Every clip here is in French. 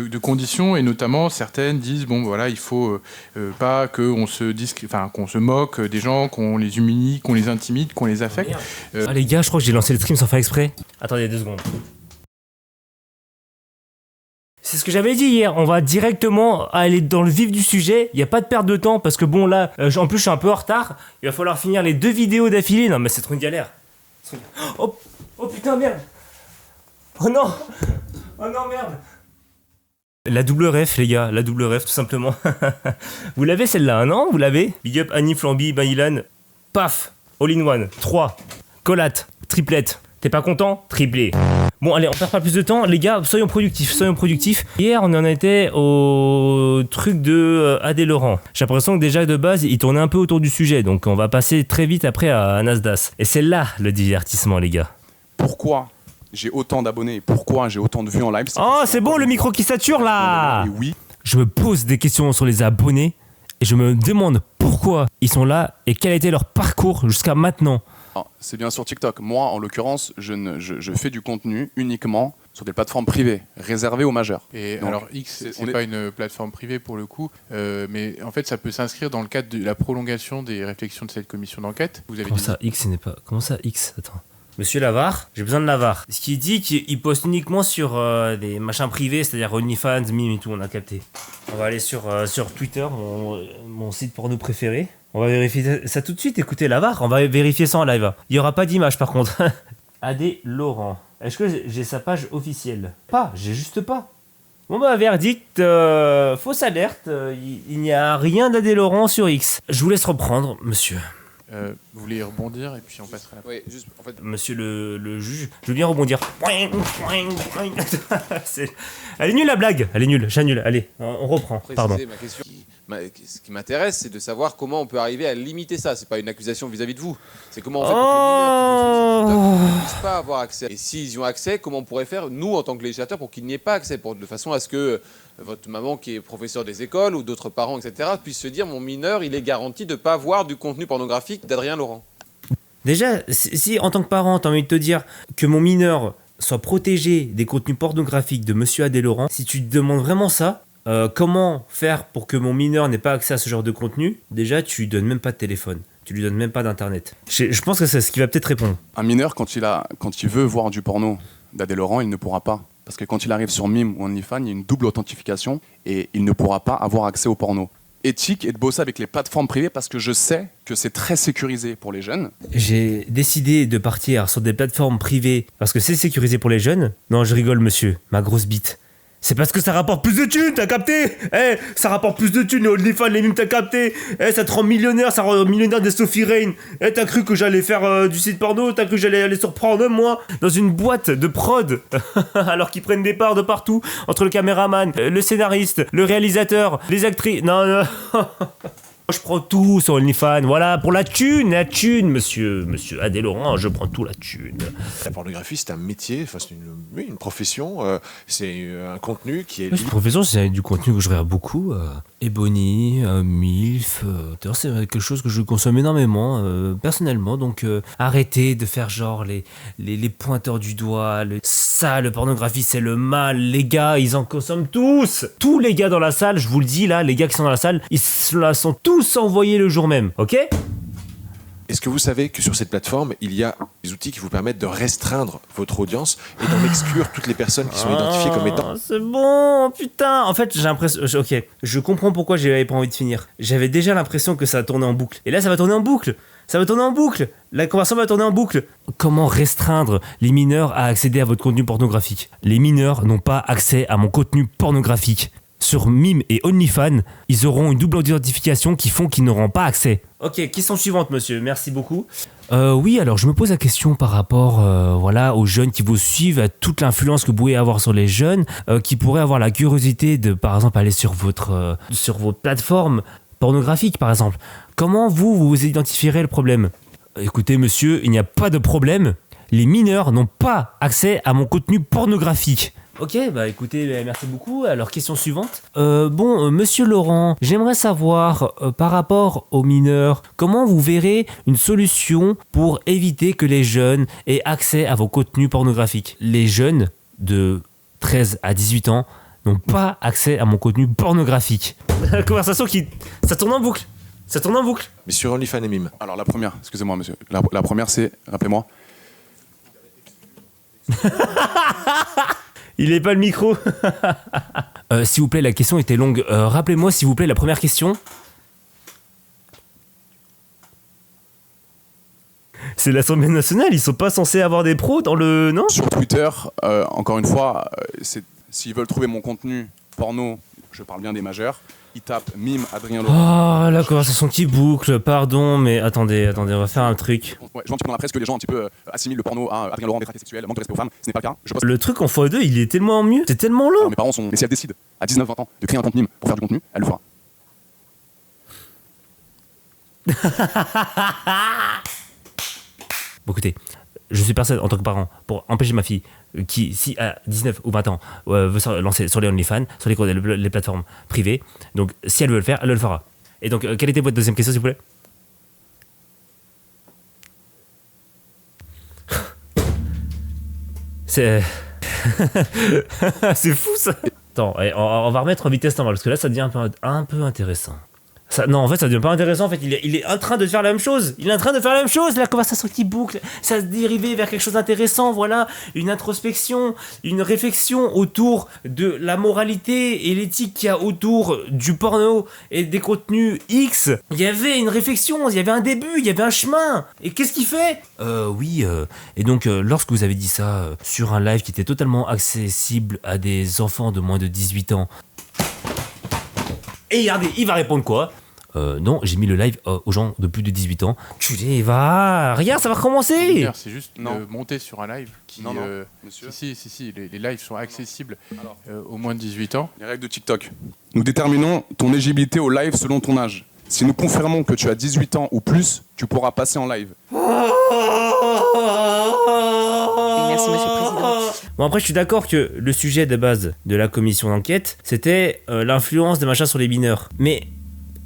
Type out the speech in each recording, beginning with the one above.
de conditions, et notamment certaines disent bon voilà, il faut pas qu'on se moque des gens, qu'on les humilie, qu'on les intimide, qu'on les affecte. Ah les gars, je crois que j'ai lancé le stream sans faire exprès. Attendez 2 secondes. C'est ce que j'avais dit hier, on va directement aller dans le vif du sujet, il n'y a pas de perte de temps parce que bon là, en plus je suis un peu en retard, il va falloir finir les 2 vidéos d'affilée, non mais c'est trop une galère. Oh putain merde. Oh non merde. La double ref les gars, la double ref tout simplement. Vous l'avez celle-là, non? Vous l'avez? Big up Annie, Flamby, Ilan, paf, all in one, 3, collate, triplette. T'es pas content? Triplé. Bon allez, on perd pas plus de temps, les gars, soyons productifs. Hier, on en était au truc de Adé Laurent. J'ai l'impression que déjà de base, il tournait un peu autour du sujet, donc on va passer très vite après à Nasdaq. Et c'est là le divertissement, les gars. Pourquoi j'ai autant d'abonnés? Pourquoi j'ai autant de vues en live? Oh, c'est bon, le micro qui sature là! Et oui. Je me pose des questions sur les abonnés et je me demande pourquoi ils sont là et quel a été leur parcours jusqu'à maintenant. C'est bien sur TikTok. Moi, en l'occurrence, je fais du contenu uniquement sur des plateformes privées, réservées aux majeurs. Et donc, alors X, c'est pas une plateforme privée pour le coup, mais en fait, ça peut s'inscrire dans le cadre de la prolongation des réflexions de cette commission d'enquête. Comment ça X? Attends. Monsieur Lavar, j'ai besoin de Lavar. Ce qu'il dit qu'il poste uniquement sur des machins privés, c'est-à-dire OnlyFans, Mime et tout, on a capté. On va aller sur Twitter, mon site porno préféré. On va vérifier ça tout de suite, écoutez Lavar, on va vérifier ça en live. Il n'y aura pas d'image par contre. Adé Laurent. Est-ce que j'ai sa page officielle? J'ai juste pas. Bon bah verdict, fausse alerte, il n'y a rien d'Adé Laurent sur X. Je vous laisse reprendre, monsieur. Vous voulez rebondir et puis on passera à la... Oui, juste, en fait... Monsieur le juge, je veux bien rebondir. Elle est nulle la blague, elle est nulle, j'annule, allez, on reprend, pardon. Ma question, ce qui m'intéresse, c'est de savoir comment on peut arriver à limiter ça. C'est pas une accusation vis-à-vis de vous. C'est comment on fait pour que les mineurs qui ne puissent pas avoir accès. Et s'ils y ont accès, comment on pourrait faire, nous, en tant que législateurs, pour qu'il n'y ait pas accès, de façon à ce que votre maman, qui est professeure des écoles, ou d'autres parents, etc., puissent se dire, mon mineur, il est garanti de ne pas voir du contenu pornographique d'Adrien Laurent. Déjà, si en tant que parent, t'as envie de te dire que mon mineur soit protégé des contenus pornographiques de Monsieur Adé Laurent, si tu te demandes vraiment ça, comment faire pour que mon mineur n'ait pas accès à ce genre de contenu? Déjà, tu lui donnes même pas de téléphone. Tu lui donnes même pas d'internet. Je pense que c'est ce qui va peut-être répondre. Un mineur, quand il veut voir du porno d'Adé Laurent, il ne pourra pas. Parce que quand il arrive sur Mime ou OnlyFans, il y a une double authentification et il ne pourra pas avoir accès au porno. Éthique et de bosser avec les plateformes privées parce que je sais que c'est très sécurisé pour les jeunes. J'ai décidé de partir sur des plateformes privées parce que c'est sécurisé pour les jeunes. Non, je rigole, monsieur, ma grosse bite. C'est parce que ça rapporte plus de thunes, t'as capté? Ça rapporte plus de thunes, les OnlyFans, les mimes, t'as capté? Ça te rend millionnaire, ça rend millionnaire des Sophie Rain. T'as cru que j'allais faire du site porno? T'as cru que j'allais aller sur Pornhub, moi? Dans une boîte de prod alors qu'ils prennent des parts de partout, entre le caméraman, le scénariste, le réalisateur, les actrices... Non. Je prends tout sur OnlyFans, voilà, pour la thune, monsieur Adé Laurent, je prends tout la thune. La pornographie, c'est un métier, enfin, c'est une profession, c'est un contenu qui est... Cette profession, c'est du contenu que je regarde beaucoup. Ebony, MILF, c'est quelque chose que je consomme énormément, personnellement, donc arrêtez de faire genre les pointeurs du doigt, le pornographie, c'est le mal, les gars, ils en consomment tous. Tous les gars dans la salle, je vous le dis là, les gars qui sont dans la salle, ils sont tous envoyés le jour même, ok? Est-ce que vous savez que sur cette plateforme, il y a des outils qui vous permettent de restreindre votre audience et d'en exclure toutes les personnes qui sont identifiées comme étant... C'est bon, putain. En fait, j'ai l'impression... Ok, je comprends pourquoi j'avais pas envie de finir. J'avais déjà l'impression que ça tournait en boucle. Et là, ça va tourner en boucle. La conversation va tourner en boucle. Comment restreindre les mineurs à accéder à votre contenu pornographique? Les mineurs n'ont pas accès à mon contenu pornographique. Sur Mime et OnlyFans, ils auront une double identification qui font qu'ils n'auront pas accès. Ok, question suivante, monsieur. Merci beaucoup. Oui, alors je me pose la question par rapport aux jeunes qui vous suivent, à toute l'influence que vous pouvez avoir sur les jeunes, qui pourraient avoir la curiosité de, par exemple, aller sur votre plateforme pornographique, par exemple. Comment vous identifierez le problème? Écoutez, monsieur, il n'y a pas de problème. Les mineurs n'ont pas accès à mon contenu pornographique. Ok, bah écoutez, merci beaucoup. Alors, question suivante. Monsieur Laurent, j'aimerais savoir, par rapport aux mineurs, comment vous verrez une solution pour éviter que les jeunes aient accès à vos contenus pornographiques? Les jeunes de 13 à 18 ans n'ont pas accès à mon contenu pornographique. La conversation ça tourne en boucle. Ça tourne en boucle. Mais sur OnlyFans et Mime. Alors la première, excusez-moi monsieur, la première c'est, rappelez-moi. Il n'est pas le micro. S'il vous plaît, la question était longue. Rappelez-moi, s'il vous plaît, la première question. C'est l'Assemblée nationale, ils sont pas censés avoir des pros dans le... Non ? Sur Twitter, encore une fois, s'ils veulent trouver mon contenu porno, je parle bien des majeurs, ils tapent mime Adrien Laurent. Oh, la conversation qui boucle, pardon, mais attendez, on va faire un truc. Ouais, je vois un petit peu dans la presse que les gens un petit peu assimilent le porno à Adrien Laurent, détraqué sexuel, manque de respect aux femmes. Ce n'est pas le cas. Je poste. Le truc en x2, il est tellement mieux, c'est tellement long. Alors, mes parents sont. Mais si elle décide à 19-20 ans de créer un compte mime pour faire du contenu, elle le fera. Bon, écoutez, je suis personne en tant que parent pour empêcher ma fille qui, si à 19 ou 20 ans, veut se lancer sur les OnlyFans, sur les plateformes privées. Donc, si elle veut le faire, elle le fera. Et donc, quelle était votre deuxième question, s'il vous plaît ? C'est... C'est fou, ça. Attends, on va remettre en vitesse normale, parce que là, ça devient un peu intéressant. Non, en fait, ça devient pas intéressant. En fait, il est en train de faire la même chose. Il est en train de faire la même chose. La conversation qui boucle, ça se dériver vers quelque chose d'intéressant. Voilà, une introspection, une réflexion autour de la moralité et l'éthique qu'il y a autour du porno et des contenus X. Il y avait une réflexion, il y avait un début, il y avait un chemin. Et qu'est-ce qu'il fait ? Oui. Et donc, lorsque vous avez dit ça sur un live qui était totalement accessible à des enfants de moins de 18 ans. Et regardez, il va répondre quoi ? Non, j'ai mis le live aux gens de plus de 18 ans. Culé, va, regarde, ça va recommencer. C'est juste monter sur un live qui... Non, monsieur. Si, les lives sont accessibles aux moins de 18 ans. Les règles de TikTok. Nous déterminons ton éligibilité au live selon ton âge. Si nous confirmons que tu as 18 ans ou plus, tu pourras passer en live. Merci, Monsieur le Président. Bon, après, je suis d'accord que le sujet de base de la commission d'enquête, c'était l'influence des machins sur les mineurs. Mais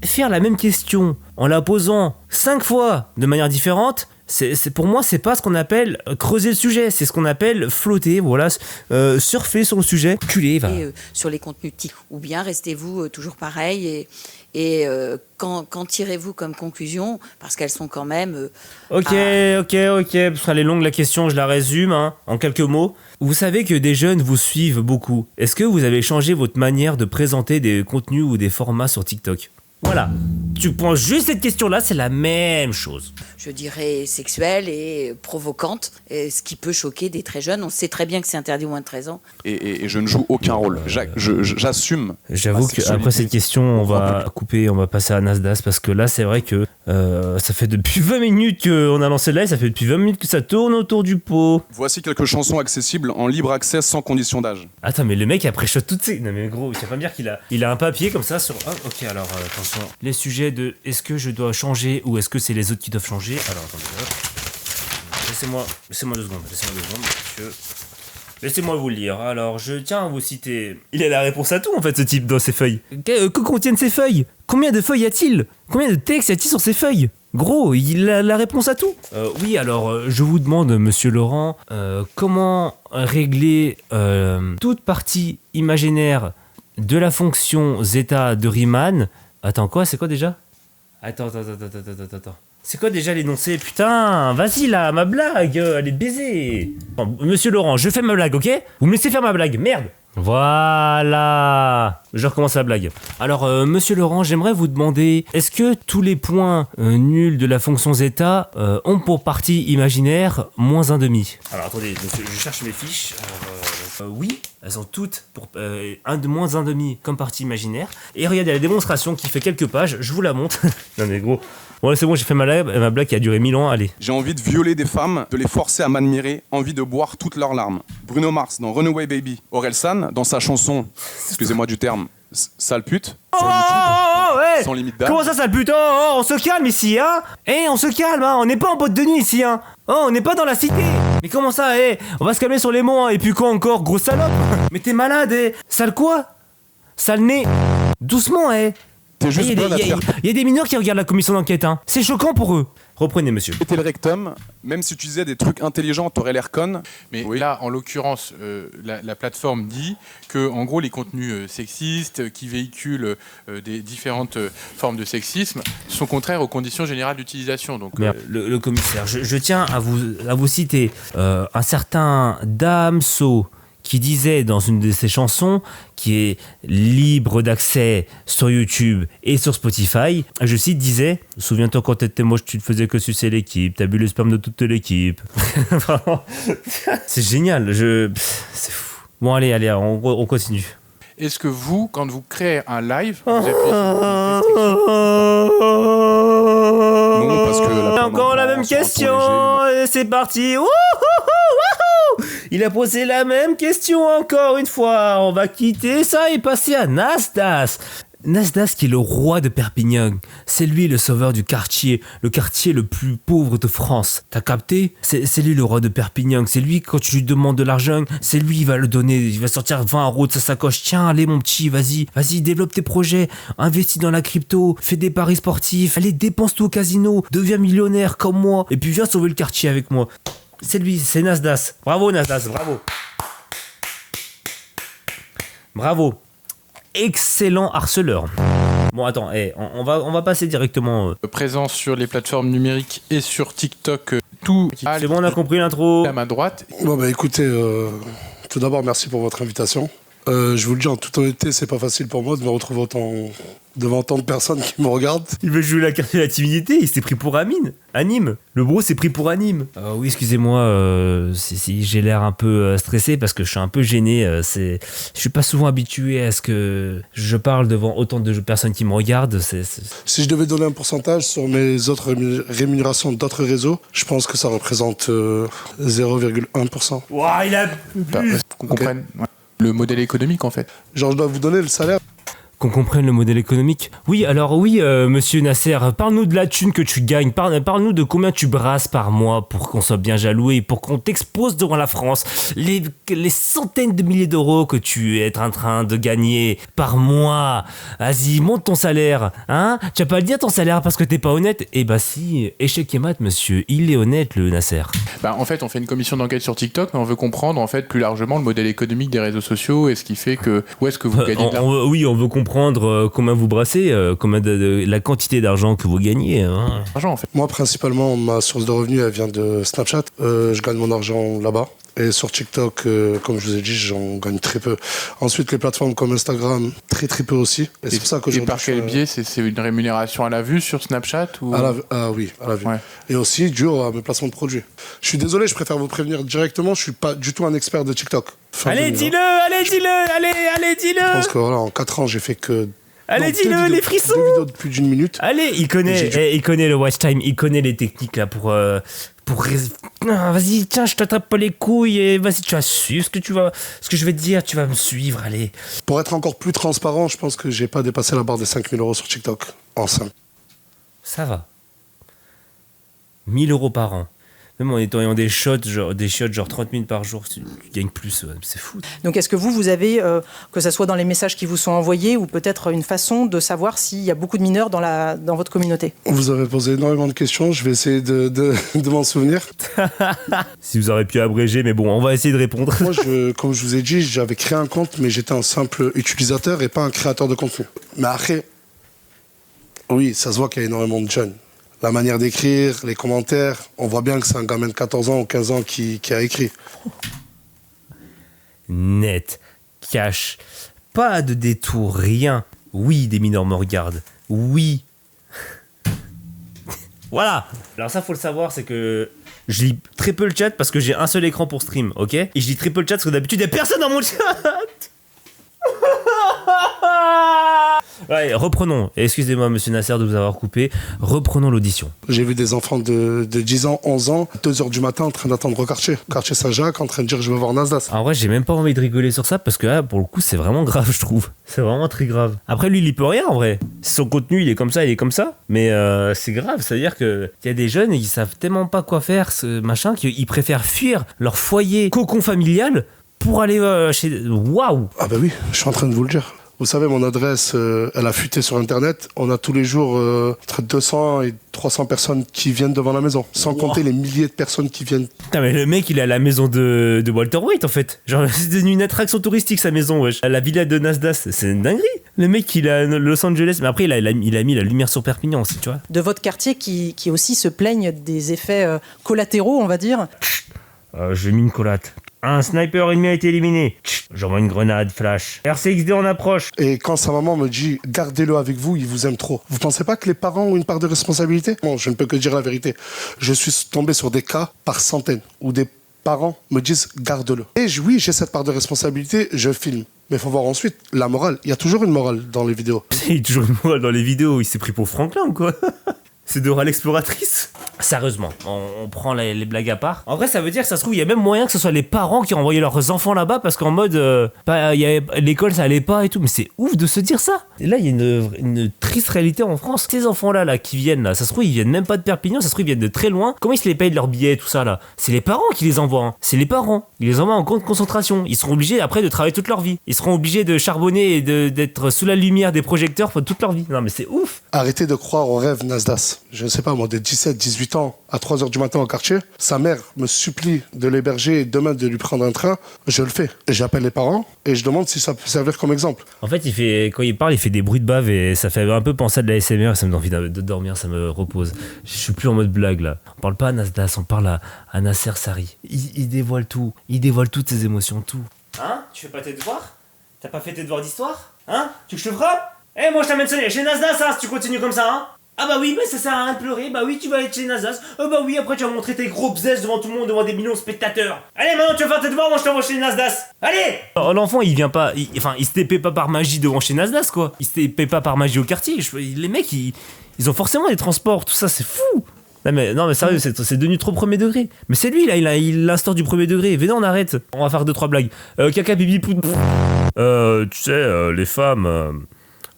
faire la même question en la posant 5 fois de manière différente, pour moi, c'est pas ce qu'on appelle creuser le sujet, c'est ce qu'on appelle flotter, voilà, surfer sur le sujet. Culé, va. Sur les contenus TikTok. Ou bien restez-vous toujours pareil et quand tirez-vous comme conclusion, parce qu'elles sont quand même... Ok, parce qu'elle est longue la question, je la résume en quelques mots. Vous savez que des jeunes vous suivent beaucoup. Est-ce que vous avez changé votre manière de présenter des contenus ou des formats sur TikTok ? Voilà. Tu prends juste cette question-là, c'est la même chose. Je dirais sexuelle et provocante, ce qui peut choquer des très jeunes. On sait très bien que c'est interdit aux moins de 13 ans. Et je ne joue aucun rôle. J'assume. J'avoue qu'après cette question, on va couper, on va passer à Nasdaq, parce que là, c'est vrai que ça fait depuis 20 minutes qu'on a lancé le live, ça fait depuis 20 minutes que ça tourne autour du pot. Voici quelques chansons accessibles en libre accès sans condition d'âge. Attends, mais le mec a pré-shot toutes ces... Non mais gros, il va pas me dire qu'il a un papier comme ça sur... Ah, ok, alors attention. Les sujets de est-ce que je dois changer ou est-ce que c'est les autres qui doivent changer. Alors attendez, hop. Laissez-moi 2 secondes, monsieur. Laissez-moi vous le lire. Alors, je tiens à vous citer... Il a la réponse à tout, en fait, ce type, dans ses feuilles. Que contiennent ces feuilles ? Combien de feuilles y a-t-il ? Combien de textes y a-t-il sur ces feuilles ? Gros, il a la réponse à tout. Oui, alors, je vous demande, monsieur Laurent, comment régler toute partie imaginaire de la fonction zeta de Riemann. Attends, quoi ? C'est quoi déjà ? Attends. C'est quoi déjà l'énoncé ? Putain, vas-y là, ma blague, elle est baisée. Bon, monsieur Laurent, je fais ma blague, ok ? Vous me laissez faire ma blague, merde. Voilà. Je recommence la blague. Alors, monsieur Laurent, j'aimerais vous demander, est-ce que tous les points nuls de la fonction zeta ont pour partie imaginaire moins 1/2 ? Alors, attendez, monsieur, je cherche mes fiches. Alors, oui, elles ont toutes pour moins 1/2 comme partie imaginaire. Et regardez la démonstration qui fait quelques pages, je vous la montre. Non mais gros... Bon, c'est bon, j'ai fait ma blague qui a duré 1000 ans, allez. J'ai envie de violer des femmes, de les forcer à m'admirer, envie de boire toutes leurs larmes. Bruno Mars dans Runaway Baby. Orelsan dans sa chanson, excusez-moi du terme, sale pute, sur YouTube, ouais. sans limite d'âge. Comment ça, sale pute ? On se calme ici, hein ? On se calme, hein ? On n'est pas en boîte de nuit ici, hein ? Oh, on n'est pas dans la cité. Mais comment ça, on va se calmer sur les mots, hein ? Et puis quoi encore, gros salope ? Mais t'es malade, Sale quoi ? Sale nez ? Doucement, T'es juste bonne à te faire... Il y a des mineurs qui regardent la commission d'enquête, hein. C'est choquant pour eux. Reprenez, monsieur. Péter le rectum, même si tu disais des trucs intelligents, t'aurais l'air conne. Mais Oui. là, en l'occurrence, la plateforme dit que, en gros, les contenus sexistes qui véhiculent des différentes formes de sexisme sont contraires aux conditions générales d'utilisation. Donc, Merde, le commissaire, je tiens à vous citer un certain Damso qui disait dans une de ses chansons, qui est libre d'accès sur YouTube et sur Spotify, je cite, disait « Souviens-toi quand t'étais moche, tu ne faisais que sucer l'équipe, t'as bu le sperme de toute l'équipe. » Vraiment, c'est génial, c'est fou. Bon, allez, on continue. est-ce que vous, quand vous créez un live, vous appuyez sur une restriction ? Non, parce que Encore la même sur un ton question, léger, et c'est parti. Wouhou, wouhou. Il a posé la même question encore une fois. On va quitter ça et passer à Nasdas. Nasdas qui est le roi de Perpignan. C'est lui le sauveur du quartier, le quartier le plus pauvre de France. T'as capté ? C'est lui le roi de Perpignan. C'est lui, quand tu lui demandes de l'argent, c'est lui, il va le donner. Il va sortir 20 € de sa sacoche. Tiens, allez mon petit, vas-y, développe tes projets. Investis dans la crypto, fais des paris sportifs. Allez, dépense tout au casino. Deviens millionnaire comme moi. Et puis viens sauver le quartier avec moi. C'est lui, c'est Nasdas. Bravo Nasdas, bravo. Bravo. Excellent harceleur. Bon, attends, on va passer directement. Présence sur les plateformes numériques et sur TikTok, tout. C'est bon, on a compris l'intro. La main droite. Bon, bah écoutez, tout d'abord, merci pour votre invitation. Je vous le dis en toute honnêteté, c'est pas facile pour moi de me retrouver devant tant de personnes qui me regardent. Il veut jouer la carte de la timidité, il s'est pris pour Anime. Le bro s'est pris pour Anime. Oui, excusez-moi, si j'ai l'air un peu stressé parce que je suis un peu gêné. Je suis pas souvent habitué à ce que je parle devant autant de personnes qui me regardent. Si je devais donner un pourcentage sur mes autres rémunérations d'autres réseaux, je pense que ça représente 0,1%. Ouah, il a Qu'on comprenne le modèle économique, en fait. Genre, je dois vous donner le salaire. Qu'on comprenne le modèle économique. Oui, alors oui, monsieur Nasser, parle-nous de la thune que tu gagnes. Parle-nous de combien tu brasses par mois pour qu'on soit bien jaloux et pour qu'on t'expose devant la France. Les centaines de milliers d'euros que tu es en train de gagner par mois. Vas-y, monte ton salaire. Hein ? Tu vas pas le dire ton salaire parce que t'es pas honnête ? Eh bah si, échec et mat, monsieur. Il est honnête, le Nasser. En fait, on fait une commission d'enquête sur TikTok, mais on veut comprendre, en fait, plus largement le modèle économique des réseaux sociaux et ce qui fait que... Où est-ce que vous gagnez de l'argent ? Oui, on veut comprendre combien vous brassez, combien la quantité d'argent que vous gagnez. Hein. En fait. Moi, principalement, ma source de revenus, elle vient de Snapchat. Je gagne mon argent là-bas. Et sur TikTok, comme je vous ai dit, j'en gagne très peu. Ensuite, les plateformes comme Instagram, très peu aussi. Et c'est pour ça que Et par quel biais ? C'est une rémunération à la vue sur Snapchat ou... Oui, à la vue. Ouais. Et aussi, dû à mes placements de produits. Je suis désolé, je préfère vous prévenir directement, je suis pas du tout un expert de TikTok. Allez, dis-le. Je pense que voilà, en 4 ans, j'ai fait que... Allez, deux dis-le, vidéos- les frissons. 2 vidéos de plus d'1 minute. Allez, il connaît le watch time, il connaît les techniques là pour non, vas-y, tiens, je t'attrape pas les couilles et vas-y, tu vas suivre ce que je vais te dire, tu vas me suivre, allez. Pour être encore plus transparent, je pense que j'ai pas dépassé la barre des 5 000 € sur TikTok en 5. Ça va. 1 000 € par an. Même en ayant des shots genre 30 000 par jour, tu gagnes plus, ouais, c'est fou. Donc est-ce que vous avez, que ce soit dans les messages qui vous sont envoyés ou peut-être une façon de savoir s'il y a beaucoup de mineurs dans votre communauté ? Vous avez posé énormément de questions, je vais essayer de m'en souvenir. Si vous aurez pu abréger, mais bon, on va essayer de répondre. Moi, comme je vous ai dit, j'avais créé un compte, mais j'étais un simple utilisateur et pas un créateur de contenu. Mais après, oui, ça se voit qu'il y a énormément de jeunes. La manière d'écrire, les commentaires, on voit bien que c'est un gamin de 14 ans ou 15 ans qui a écrit. Net, cash, pas de détour, rien. Oui, des mineurs me regardent. Oui. Voilà. Alors ça, faut le savoir, c'est que je lis très peu le chat parce que j'ai un seul écran pour stream, ok ? Et je lis très peu le chat parce que d'habitude, il n'y a personne dans mon chat. Ouais, reprenons. Excusez-moi, monsieur Nasser, de vous avoir coupé. Reprenons l'audition. J'ai vu des enfants de 10 ans, 11 ans, 2h du matin en train d'attendre au quartier Saint-Jacques, en train de dire je veux voir Nasdas. En vrai, j'ai même pas envie de rigoler sur ça parce que là, pour le coup, c'est vraiment grave, je trouve. C'est vraiment très grave. Après, lui, il y peut rien en vrai. Son contenu, il est comme ça. Mais c'est grave. C'est-à-dire qu'il y a des jeunes, ils savent tellement pas quoi faire, ce machin, qu'ils préfèrent fuir leur foyer cocon familial pour aller chez... Waouh! Ah bah oui, je suis en train de vous le dire. Vous savez, mon adresse, elle a fuité sur Internet. On a tous les jours entre 200 et 300 personnes qui viennent devant la maison. Sans compter les milliers de personnes qui viennent. Putain, mais le mec, il est à la maison de Walter White, en fait. Genre, c'est devenu une attraction touristique, sa maison, wesh. La villa de Nasdaq, c'est une dinguerie. Le mec, il est à Los Angeles. Mais après, il a mis la lumière sur Perpignan aussi, tu vois. De votre quartier qui aussi se plaignent des effets collatéraux, on va dire. J'ai mis une collate. Un sniper ennemi a été éliminé. J'envoie une grenade flash. RCXD en approche. Et quand sa maman me dit « Gardez-le avec vous, il vous aime trop », vous pensez pas que les parents ont une part de responsabilité? Bon, je ne peux que dire la vérité. Je suis tombé sur des cas par centaines où des parents me disent « Garde-le ». Et oui, j'ai cette part de responsabilité, je filme. Mais il faut voir ensuite la morale. Il y a toujours une morale dans les vidéos. Il y a toujours une morale dans les vidéos. Il s'est pris pour Franklin ou quoi? C'est Dora l'exploratrice. Sérieusement, on prend les blagues à part. En vrai, ça veut dire que ça se trouve, il y a même moyen que ce soit les parents qui ont envoyé leurs enfants là-bas parce qu'en mode, l'école ça allait pas et tout. Mais c'est ouf de se dire ça. Et là, il y a une triste réalité en France. Ces enfants-là là, qui viennent là, ça se trouve, ils viennent même pas de Perpignan, ça se trouve, ils viennent de très loin. Comment ils se les payent de leurs billets, tout ça là? C'est les parents qui les envoient. Hein. C'est les parents. Ils les envoient en camp de concentration. Ils seront obligés après de travailler toute leur vie. Ils seront obligés de charbonner et d'être sous la lumière des projecteurs pour toute leur vie. Non, mais c'est ouf. Arrêtez de croire au rêve Nasdaq. Je ne sais pas, moi, de 17, 18 ans à 3h du matin au quartier, sa mère me supplie de l'héberger et demain de lui prendre un train. Je le fais. J'appelle les parents et je demande si ça peut servir comme exemple. En fait, quand il parle, il fait des bruits de bave et ça fait un peu penser à de la ASMR. Ça me donne envie de dormir, ça me repose. Je suis plus en mode blague là. On parle pas à Nasdaq, on parle à Nasser Sari. Il dévoile tout. Il dévoile toutes ses émotions, tout. Hein? Tu fais pas tes devoirs? T'as pas fait tes devoirs d'histoire? Hein? Tu veux que je te frappe? Eh, moi je t'amène chez Nasdaq, ça, si tu continues comme ça, hein? Ah bah oui, mais ça sert à rien de pleurer, bah oui, tu vas être chez Nasdaq. Oh bah oui, après tu vas montrer tes gros bzès devant tout le monde, devant des millions de spectateurs. Allez, maintenant tu vas faire tes devoirs, moi je t'envoie chez Nasdaq. Allez! L'enfant, il vient pas, il se TP pas par magie devant chez Nasdaq, quoi. Il se TP pas par magie au quartier. Les mecs, ils ont forcément des transports, tout ça, c'est fou. Non mais sérieux, c'est devenu trop premier degré. Mais c'est lui là, il instaure du premier degré. Venez, on arrête. On va faire 2-3 blagues. Caca, pipi, pout. Tu sais, les femmes.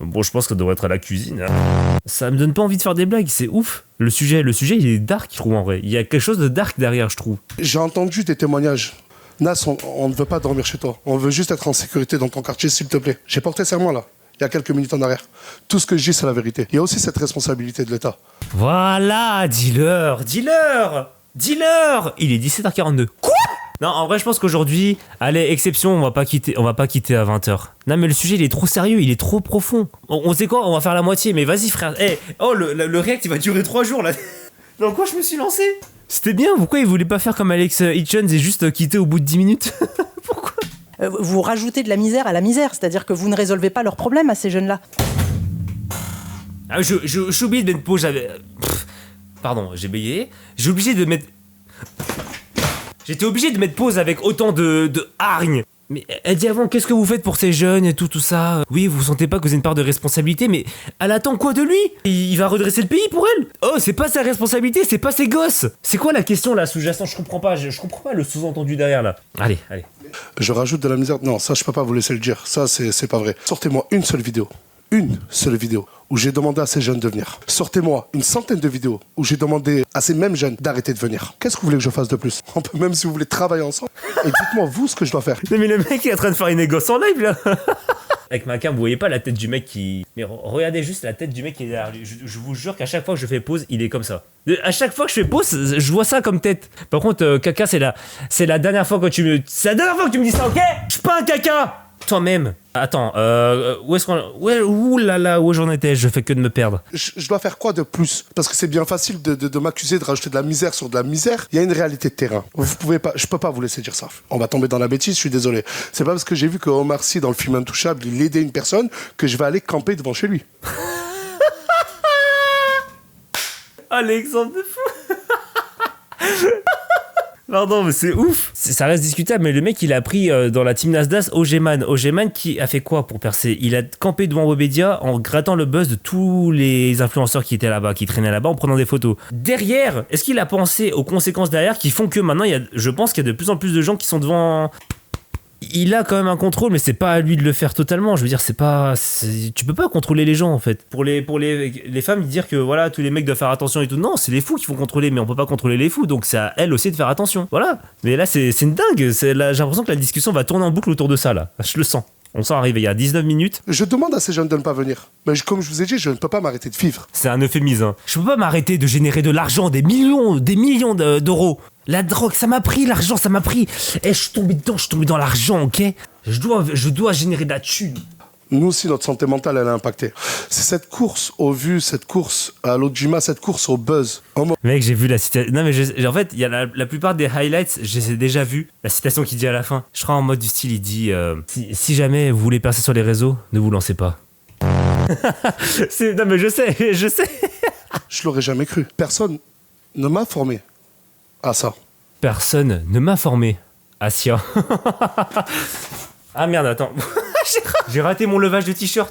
Bon, je pense que ça devrait être à la cuisine. Hein. Ça me donne pas envie de faire des blagues, c'est ouf. Le sujet, il est dark, je trouve, en vrai. Il y a quelque chose de dark derrière, je trouve. J'ai entendu des témoignages. Nas, on ne veut pas dormir chez toi. On veut juste être en sécurité dans ton quartier, s'il te plaît. J'ai porté serment, là, il y a quelques minutes en arrière. Tout ce que je dis, c'est la vérité. Il y a aussi cette responsabilité de l'État. Voilà, dis-leur. Il est 17h42. Quoi? Non, en vrai, je pense qu'aujourd'hui, allez, exception, on va pas quitter à 20h. Non, mais le sujet, il est trop sérieux, il est trop profond. On sait quoi, on va faire la moitié, mais vas-y, frère. Le react, il va durer 3 jours, là. Dans quoi je me suis lancé? C'était bien, pourquoi il voulait pas faire comme Alex Hitchens et juste quitter au bout de 10 minutes? Pourquoi? Vous rajoutez de la misère à la misère, c'est-à-dire que vous ne résolvez pas leurs problèmes à ces jeunes-là. Ah, j'ai oublié de mettre pause, Pardon, j'ai bégayé. J'étais obligé de mettre pause avec autant de hargne. Mais elle dit avant, qu'est-ce que vous faites pour ces jeunes et tout ça? Oui, vous sentez pas que vous avez une part de responsabilité, mais elle attend quoi de lui? Il va redresser le pays pour elle? Oh, c'est pas sa responsabilité, c'est pas ses gosses. C'est quoi la question là sous-jacente? Je comprends pas le sous-entendu derrière là. Allez. Je rajoute de la misère. Non, ça, je peux pas vous laisser le dire. Ça, c'est pas vrai. Sortez-moi une seule vidéo où j'ai demandé à ces jeunes de venir. Sortez-moi une centaine de vidéos où j'ai demandé à ces mêmes jeunes d'arrêter de venir. Qu'est-ce que vous voulez que je fasse de plus? On peut même, si vous voulez, travailler ensemble. Et dites-moi, vous, ce que je dois faire. Non mais le mec est en train de faire une négoce en live là. Avec ma cam, vous voyez pas la tête du mec qui... Mais regardez juste la tête du mec qui est derrière lui. Je vous jure qu'à chaque fois que je fais pause, il est comme ça. À chaque fois que je fais pause, je vois ça comme tête. Par contre, caca, c'est la dernière fois que tu me... C'est la dernière fois que tu me dis ça, ok? Je suis pas un caca! Toi-même. Attends, où est-ce qu'on... Ouh là là, où j'en étais? Je fais que de me perdre. Je dois faire quoi de plus? Parce que c'est bien facile de m'accuser de rajouter de la misère sur de la misère. Il y a une réalité de terrain. Vous pouvez pas, je peux pas vous laisser dire ça. On va tomber dans la bêtise, je suis désolé. C'est pas parce que j'ai vu que Omar Sy dans le film Intouchable, il aidait une personne que je vais aller camper devant chez lui. Ah, l'exemple de fou. Pardon, mais c'est ouf. Ça reste discutable, mais le mec, il a pris dans la team Nasdaq Ogeman qui a fait quoi pour percer? Il a campé devant Webedia en grattant le buzz de tous les influenceurs qui étaient là-bas, qui traînaient là-bas en prenant des photos. Derrière, est-ce qu'il a pensé aux conséquences derrière qui font que maintenant, je pense qu'il y a de plus en plus de gens qui sont devant... Il a quand même un contrôle, mais c'est pas à lui de le faire totalement. Je veux dire, tu peux pas contrôler les gens en fait. Pour les femmes, dire que voilà, tous les mecs doivent faire attention et tout. Non, c'est les fous qu'il faut contrôler, mais on peut pas contrôler les fous, donc c'est à elles aussi de faire attention. Voilà. Mais là, c'est une dingue. J'ai l'impression que la discussion va tourner en boucle autour de ça là. Je le sens. On s'en arrive il y a 19 minutes. Je demande à ces jeunes de ne pas venir. Mais comme je vous ai dit, je ne peux pas m'arrêter de vivre. C'est un euphémisme. Hein. Je peux pas m'arrêter de générer de l'argent, des millions d'euros. La drogue, ça m'a pris, l'argent, ça m'a pris. Je suis tombé dans l'argent, ok? Je dois générer de la thune. Nous aussi, notre santé mentale, elle est impactée. C'est cette course aux vues, cette course à l'Ojima, cette course au buzz. Mec, j'ai vu la citation. Non, mais en fait, il y a la plupart des highlights, je les ai déjà vus. La citation qu'il dit à la fin, je crois en mode du style, il dit si jamais vous voulez percer sur les réseaux, ne vous lancez pas. Non, mais je sais. Je l'aurais jamais cru. Personne ne m'a formé à ça. Personne ne m'a formé à ça. Ah merde, attends. J'ai raté mon levage de t-shirt.